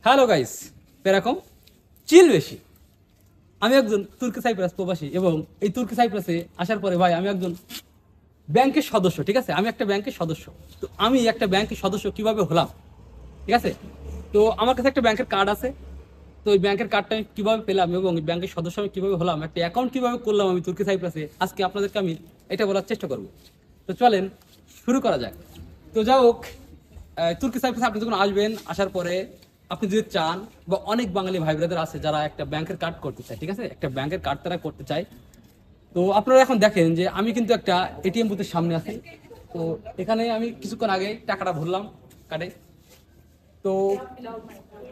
Hello guys, এরকম চিল বেশি। আমি একজন তুর্কি সাইপ্রাস প্রবাসী এবং এই তুর্কি সাইপ্রাসে আসার পরে ভাই আমি একজন ব্যাংকের সদস্য। ঠিক আছে, আমি একটা ব্যাংকের সদস্য। তো আমি একটা ব্যাংকের সদস্য কিভাবে হলাম, ঠিক আছে? তো আমার কাছে একটা ব্যাংকের কার্ড আছে। তো ওই ব্যাংকের কার্ডটা আমি কিভাবে পেলাম এবং এই ব্যাংকের সদস্য আমি কিভাবে হলাম, একটা অ্যাকাউন্ট কিভাবে করলাম আমি তুর্কি সাইপ্রাসে, আজকে আপনাদেরকে আমি এটা বলার চেষ্টা করব। তো চলেন শুরু করা যাক। তো যা হোক, তুর্কি সাইপ্রাসে আপনি যখন আসবেন, আসার পরে আপনি যদি চান, বা অনেক বাঙালি ভাই ব্রাদার আছে যারা একটা ব্যাংকের কার্ড করতে চায়, ঠিক আছে, একটা ব্যাংকের কার্ড তারা করতে চায়। তো আপনারা এখন দেখেন যে আমি কিন্তু একটা এটিএম বুথের সামনে আছি। তো এখানে আমি কিছুক্ষণ আগে টাকাটা ভরলাম কার্ডে। তো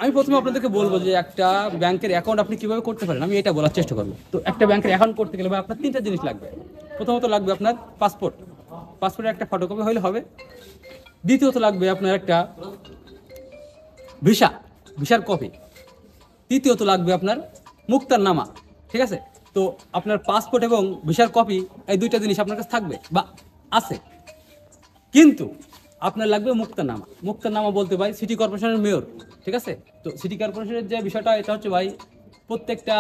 আমি প্রথমে আপনাদেরকে বলবো যে একটা ব্যাংকের অ্যাকাউন্ট আপনি কিভাবে করতে পারেন, আমি এটা বলার চেষ্টা করবো। তো একটা ব্যাংকের অ্যাকাউন্ট করতে গেলে ভাই আপনার তিনটা জিনিস লাগবে। প্রথমত লাগবে আপনার পাসপোর্ট, পাসপোর্টের একটা ফটোকপি হলে হবে। দ্বিতীয়ত লাগবে আপনার একটা ভিসা, ভিসার কপি। তৃতীয়ত লাগবে আপনার মুক্তার নামা, ঠিক আছে? তো আপনার পাসপোর্ট এবং ভিসার কপি, এই দুইটা জিনিস আপনার কাছে থাকবে বা আছে। কিন্তু আপনার লাগবে মুক্তারনামা। মুক্তারনামা বলতে ভাই সিটি কর্পোরেশনের মেয়র, ঠিক আছে? তো সিটি কর্পোরেশনের যে বিষয়টা, এটা হচ্ছে ভাই প্রত্যেকটা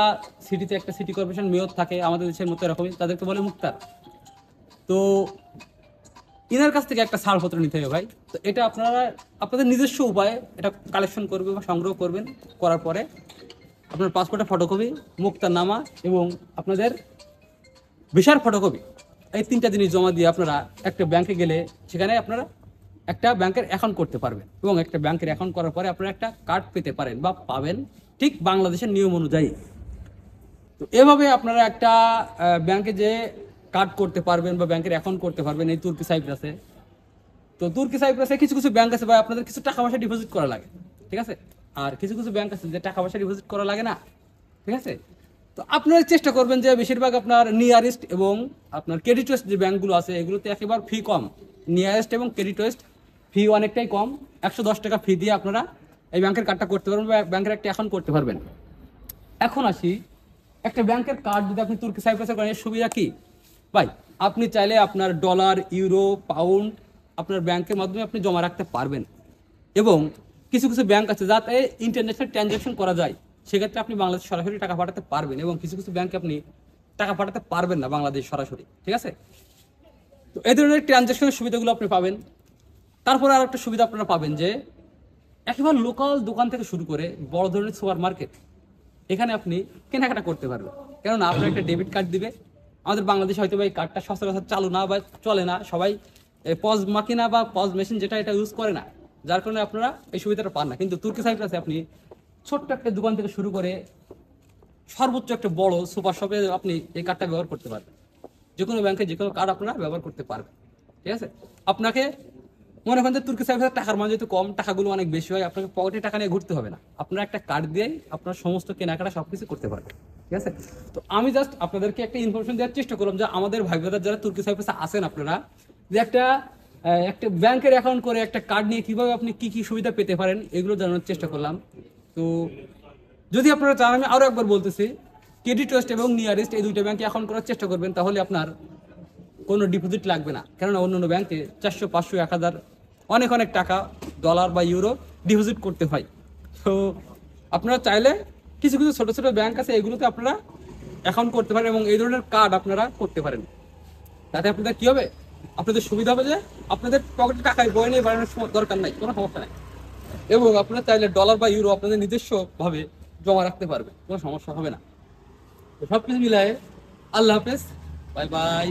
সিটিতে একটা সিটি কর্পোরেশন মেয়র থাকে, আমাদের দেশের মতো এরকমই, তাদেরকে বলে মুক্তার। তো ইনার কাছ থেকে একটা ছাড়পত্র নিতে হবে ভাই। তো এটা আপনারা আপনাদের নিজস্ব উপায়ে এটা কালেকশন করবে বা সংগ্রহ করবেন। করার পরে আপনার পাসপোর্টের ফটোকপি, মুক্তারনামা এবং আপনাদের ভিসার ফটোকপি, এই তিনটা জিনিস জমা দিয়ে আপনারা একটা ব্যাংকে গেলে সেখানে আপনারা একটা ব্যাংকের অ্যাকাউন্ট করতে পারবেন এবং একটা ব্যাংকের অ্যাকাউন্ট করার পরে আপনারা একটা কার্ড পেতে পারেন বা পাবেন, ঠিক বাংলাদেশের নিয়ম অনুযায়ী। তো এভাবে আপনারা একটা ব্যাংকে যে কার্ড করতে পারবেন বা ব্যাংকের অ্যাকাউন্ট করতে পারবেন এই তুর্কি সাইপ্রাসে। তো তুর্কি সাইপ্রাসে কিছু কিছু ব্যাংক আছে ভাই আপনাদের কিছু টাকা পয়সা ডিপোজিট করা লাগে, ঠিক আছে? আর কিছু কিছু ব্যাংক আছে যে টাকা পয়সা ডিপোজিট করা লাগে না, ঠিক আছে? তো আপনারা চেষ্টা করবেন যে বেশিরভাগ আপনার নিয়ারেস্ট এবং আপনার ক্রেডিটওয়েস্ট যে ব্যাংকগুলো আছে এগুলোতে একেবারে ফি কম। নিয়ারেস্ট এবং ক্রেডিটওয়েস্ট ফি অনেকটাই কম, 110 টাকা ফি দিয়ে আপনারা এই ব্যাংকের কার্ডটা করতে পারবেন বা ব্যাংকের একটা অ্যাকাউন্ট করতে পারবেন। এখন আসি, একটা ব্যাংকের কার্ড যদি আপনি তুর্কি সাইপ্রাসে করেন এর সুবিধা কি ভাই? আপনি চাইলে আপনার ডলার, ইউরো, পাউন্ড আপনার ব্যাংকের মাধ্যমে আপনি জমা রাখতে পারবেন। এবং কিছু কিছু ব্যাংক আছে যাতে ইন্টারন্যাশনাল ট্রানজ্যাকশন করা যায়, সেক্ষেত্রে আপনি বাংলাদেশ সরাসরি টাকা পাঠাতে পারবেন। এবং কিছু কিছু ব্যাংকে আপনি টাকা পাঠাতে পারবেন না বাংলাদেশ সরাসরি, ঠিক আছে? তো এই ধরনের ট্রানজ্যাকশনের সুবিধাগুলো আপনি পাবেন। তারপরে আর একটা সুবিধা আপনারা পাবেন যে একেবারে লোকাল দোকান থেকে শুরু করে বড় ধরনের সুপার মার্কেট, এখানে আপনি কেনাকাটা করতে পারবেন। কেননা আপনার একটা ডেবিট কার্ড দিবে। আমাদের বাংলাদেশে হয়তো এই কার্ডটা সচরাচর চালু না বা চলে না, সবাই পজ মাকিনা বা পজ মেশিন যেটা, এটা ইউজ করে না, যার কারণে আপনারা এই সুবিধাটা পান না। কিন্তু তুর্কি সাইপ্রাসে আপনি ছোট্ট একটা দোকান থেকে শুরু করে সর্বোচ্চ একটা বড় সুপার শপে আপনি এই কার্ডটা ব্যবহার করতে পারবেন। যে কোনো ব্যাংকে যে কোনো কার্ড আপনারা ব্যবহার করতে পারবেন, ঠিক আছে? আপনাকে মনে করেন যে তুর্কি সাইপ্রাসের টাকার মান যেহেতু কম, টাকাগুলো অনেক বেশি হয়, আপনাকে পকেটে টাকা নিয়ে ঘুরতে হবে না। আপনার একটা কার্ড দিয়েই আপনার সমস্ত কেনাকাটা সবকিছু করতে পারবেন, ঠিক আছে? তো আমি জাস্ট আপনাদেরকে একটা ইনফরমেশন দেওয়ার চেষ্টা করলাম যে আমাদের ভাই ব্রাদার যারা তুর্কি সাইপ্রাসে আছেন আপনারা, যে একটা ব্যাংকের অ্যাকাউন্ট করে একটা কার্ড নিয়ে কিভাবে আপনি কি কি সুবিধা পেতে পারেন এগুলো জানানোর চেষ্টা করলাম। তো যদি আপনারা চান, আমি আরও একবার বলতেছি, ক্রেডিটওয়েস্ট এবং নিয়ারেস্ট এই দুইটা ব্যাংকে অ্যাকাউন্ট করার চেষ্টা করবেন, তাহলে আপনার কোনো ডিপোজিট লাগবে না। কেননা অন্য অন্য ব্যাংকে 400, 500, 1000 অনেক অনেক টাকা ডলার বা ইউরো ডিপোজিট করতে হয়। তো আপনারা চাইলে কিছু কিছু ছোটো ছোটো ব্যাংক আছে এগুলোতে আপনারা অ্যাকাউন্ট করতে পারেন এবং এই ধরনের কার্ড আপনারা করতে পারেন। তাতে আপনাদের কী হবে, আপনাদের সুবিধা হবে যে আপনাদের পকেটে টাকায় বয়ে নিয়ে বাড়ানোর দরকার নাই, কোনো সমস্যা নাই। এবং আপনারা চাইলে ডলার বা ইউরো আপনাদের নিজস্বভাবে জমা রাখতে পারবেন, কোনো সমস্যা হবে না। তো সব কিছু মিলায়ে আল্লাহ হাফেজ, বাই বাই।